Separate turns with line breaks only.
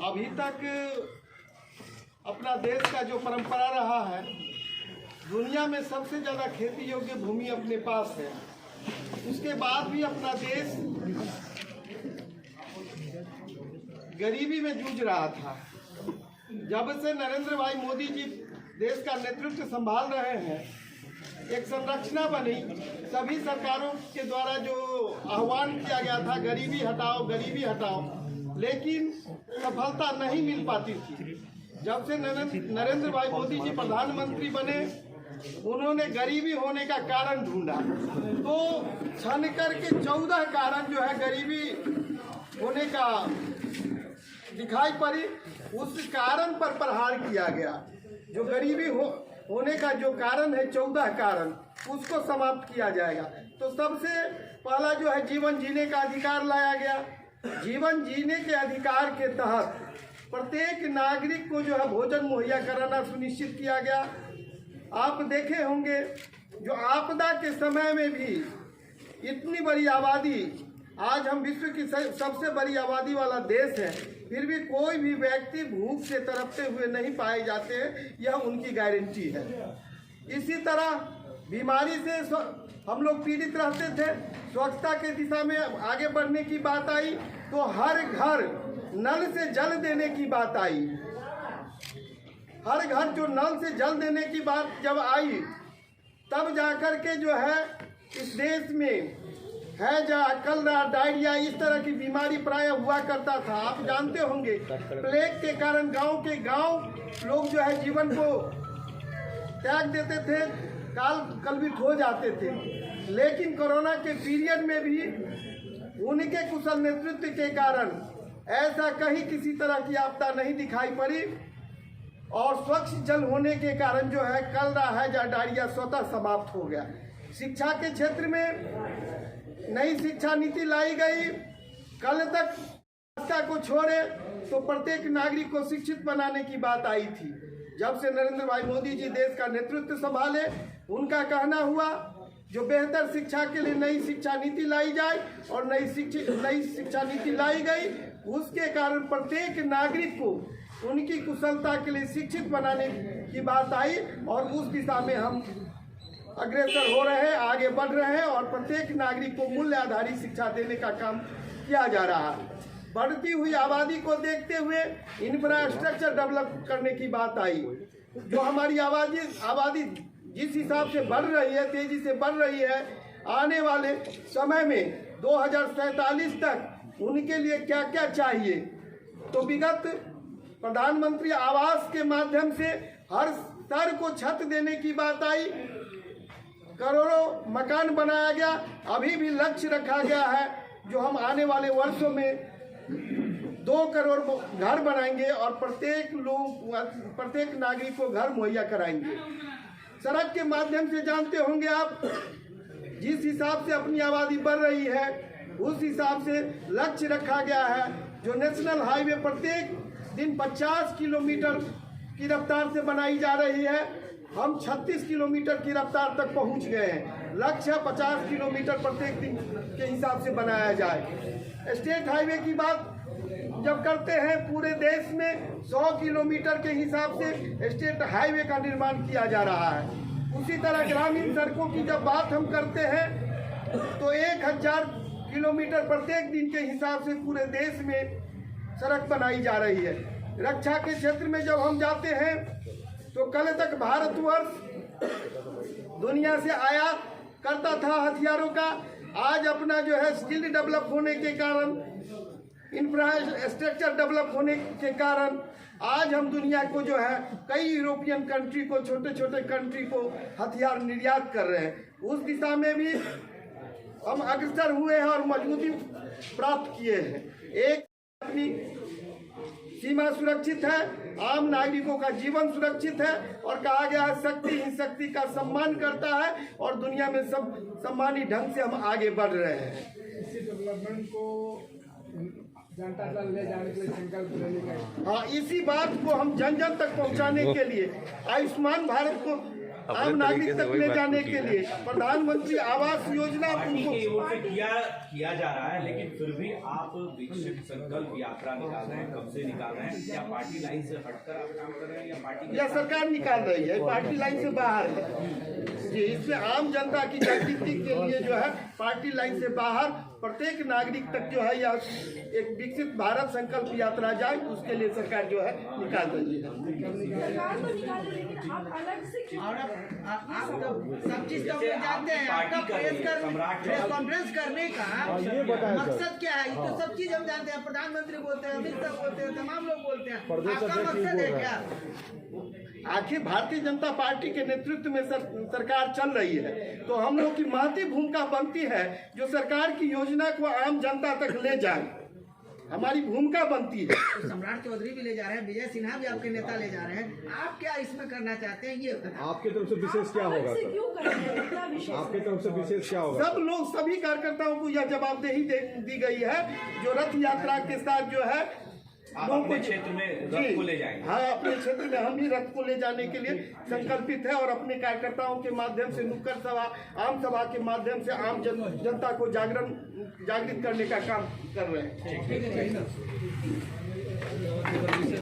अभी तक अपना देश का जो परंपरा रहा है, दुनिया में सबसे ज़्यादा खेती योग्य भूमि अपने पास है। उसके बाद भी अपना देश गरीबी में जूझ रहा था। जब से नरेंद्र भाई मोदी जी देश का नेतृत्व संभाल रहे हैं, एक संरचना बनी, सभी सरकारों के द्वारा जो आह्वान किया गया था गरीबी हटाओ, लेकिन सफलता नहीं मिल पाती थी। जब से नरेंद्र भाई मोदी जी प्रधानमंत्री बने, उन्होंने गरीबी होने का कारण ढूंढा, तो छन करके 14 कारण जो है गरीबी होने का दिखाई पड़ी। उस कारण पर प्रहार किया गया। जो गरीबी होने का जो कारण है, 14 कारण, उसको समाप्त किया जाएगा। तो सबसे पहला जो है जीवन जीने का अधिकार लाया गया। जीवन जीने के अधिकार के तहत प्रत्येक नागरिक को जो है भोजन मुहैया कराना सुनिश्चित किया गया। आप देखे होंगे, जो आपदा के समय में भी इतनी बड़ी आबादी, आज हम विश्व की सबसे बड़ी आबादी वाला देश है, फिर भी कोई भी व्यक्ति भूख से तड़पते हुए नहीं पाए जाते हैं, यह उनकी गारंटी है। इसी तरह बीमारी से हम लोग पीड़ित रहते थे। स्वच्छता के दिशा में आगे बढ़ने की बात आई तो हर घर नल से जल देने की बात आई। हर घर जो नल से जल देने की बात जब आई, तब जाकर के जो है इस देश में हैजा, कलरा, डायरिया, इस तरह की बीमारी प्राय हुआ करता था। आप जानते होंगे, प्लेग के कारण गांव के गांव लोग जो है जीवन को त्याग देते थे, कलवित हो जाते थे। लेकिन कोरोना के पीरियड में भी उनके कुशल नेतृत्व के कारण ऐसा कहीं किसी तरह की आपदा नहीं दिखाई पड़ी, और स्वच्छ जल होने के कारण जो है कलरा, हैजा, डायरिया स्वतः समाप्त हो गया। शिक्षा के क्षेत्र में नई शिक्षा नीति लाई गई। कल तक शिक्षा को छोड़े तो प्रत्येक नागरिक को शिक्षित बनाने की बात आई थी। जब से नरेंद्र भाई मोदी जी देश का नेतृत्व संभाले, उनका कहना हुआ जो बेहतर शिक्षा के लिए नई शिक्षा नीति लाई जाए, और नई शिक्षा नीति लाई गई। उसके कारण प्रत्येक नागरिक को उनकी कुशलता के लिए शिक्षित बनाने की बात आई, और उस दिशा में हम अग्रसर हो रहे हैं, आगे बढ़ रहे हैं, और प्रत्येक नागरिक को मूल्य आधारित शिक्षा देने का काम किया जा रहा है। बढ़ती हुई आबादी को देखते हुए इंफ्रास्ट्रक्चर डेवलप करने की बात आई। जो हमारी आबादी जिस हिसाब से बढ़ रही है, तेजी से बढ़ रही है, आने वाले समय में 2047 तक उनके लिए क्या क्या चाहिए, तो विगत प्रधानमंत्री आवास के माध्यम से हर स्तर को छत देने की बात आई। करोड़ों मकान बनाया गया। अभी भी लक्ष्य रखा गया है जो हम आने वाले वर्षों में 2 करोड़ घर बनाएंगे, और प्रत्येक नागरिक को घर मुहैया कराएंगे। सड़क के माध्यम से जानते होंगे आप, जिस हिसाब से अपनी आबादी बढ़ रही है, उस हिसाब से लक्ष्य रखा गया है। जो नेशनल हाईवे प्रत्येक दिन 50 किलोमीटर की रफ्तार से बनाई जा रही है, हम 36 किलोमीटर की रफ्तार तक पहुंच गए हैं। लक्ष्य 50 किलोमीटर प्रत्येक दिन के हिसाब से बनाया जाए। स्टेट हाईवे की बात जब करते हैं, पूरे देश में 100 किलोमीटर के हिसाब से स्टेट हाईवे का निर्माण किया जा रहा है। उसी तरह ग्रामीण सड़कों की जब बात हम करते हैं तो 1000 किलोमीटर प्रत्येक दिन के हिसाब से पूरे देश में सड़क बनाई जा रही है। रक्षा के क्षेत्र में जब हम जाते हैं तो कल तक भारतवर्ष दुनिया से आयात करता था हथियारों का। आज अपना जो है स्किल डेवलप होने के कारण, इंफ्रास्ट्रक्चर डेवलप होने के कारण आज हम दुनिया को जो है कई यूरोपियन कंट्री को, छोटे छोटे कंट्री को हथियार निर्यात कर रहे हैं। उस दिशा में भी हम अग्रसर हुए हैं और मजबूती प्राप्त किए हैं। एक अपनी सीमा सुरक्षित है, आम नागरिकों का जीवन सुरक्षित है, और कहा गया है शक्ति ही शक्ति का सम्मान करता है, और दुनिया में सब सम्मानी ढंग से हम आगे बढ़ रहे हैं।
इसी डेवलपमेंट को जनता तक ले जाने के लिए संकल्प लेने का,
हाँ, इसी बात को हम जन जन तक पहुंचाने के लिए आयुष्मान भारत को आम नागरिक तक ले जाने के लिए प्रधानमंत्री आवास योजना उनको
की ओर से किया जा रहा है, लेकिन फिर भी आप विकसित संकल्प यात्रा निकाल रहे हैं, कब से निकाल रहे हैं? क्या पार्टी लाइन से हटकर आप काम कर रहे हैं या पार्टी
या सरकार निकाल रही है? पार्टी लाइन से बाहर है जी। इसमें आम जनता की जागृति के लिए जो है पार्टी लाइन से बाहर प्रत्येक नागरिक तक जो है या एक विकसित भारत संकल्प यात्रा जाए, उसके लिए सरकार जो है निकाल रही है।
सरकार तो निकाल रही है, लेकिन आप अलग से क्यों?
और आप तो सब चीज तो हम लोग जानते हैं। आपका प्रेस कॉन्फ्रेंस करने का मकसद क्या है? ये तो सब चीज हम जानते हैं। प्रधानमंत्री बोलते हैं, अमित शाह बोलते हैं, तमाम लोग बोलते हैं। आपका मकसद है क्या?
आखिर भारतीय जनता पार्टी के नेतृत्व में सरकार चल रही है, तो हम लोग की महती भूमिका बनती है जो सरकार की योजना को आम जनता तक ले जाए, हमारी भूमिका बनती है।
तो सम्राट चौधरी भी ले जा रहे हैं, विजय सिन्हा भी आपके नेता ले जा रहे हैं। आप क्या इसमें करना चाहते हैं ये बताएं।
आपकी तरफ से विशेष क्या होगा?
अलग से क्यों कर रहे हैं? क्या विशेष?
आपकी तरफ से विशेष क्या होगा?
सब लोग सभी कार्यकर्ताओं को यह जवाबदेही दी गई है जो रथ यात्रा के साथ जो है
आप अपने क्षेत्र में रथ को ले जाएंगे?
हाँ, अपने क्षेत्र में हम भी रथ को ले जाने के लिए संकल्पित है और अपने कार्यकर्ताओं के माध्यम से नुक्कड़ सभा, आम सभा के माध्यम से आम जनता को जागृत करने का काम कर रहे हैं।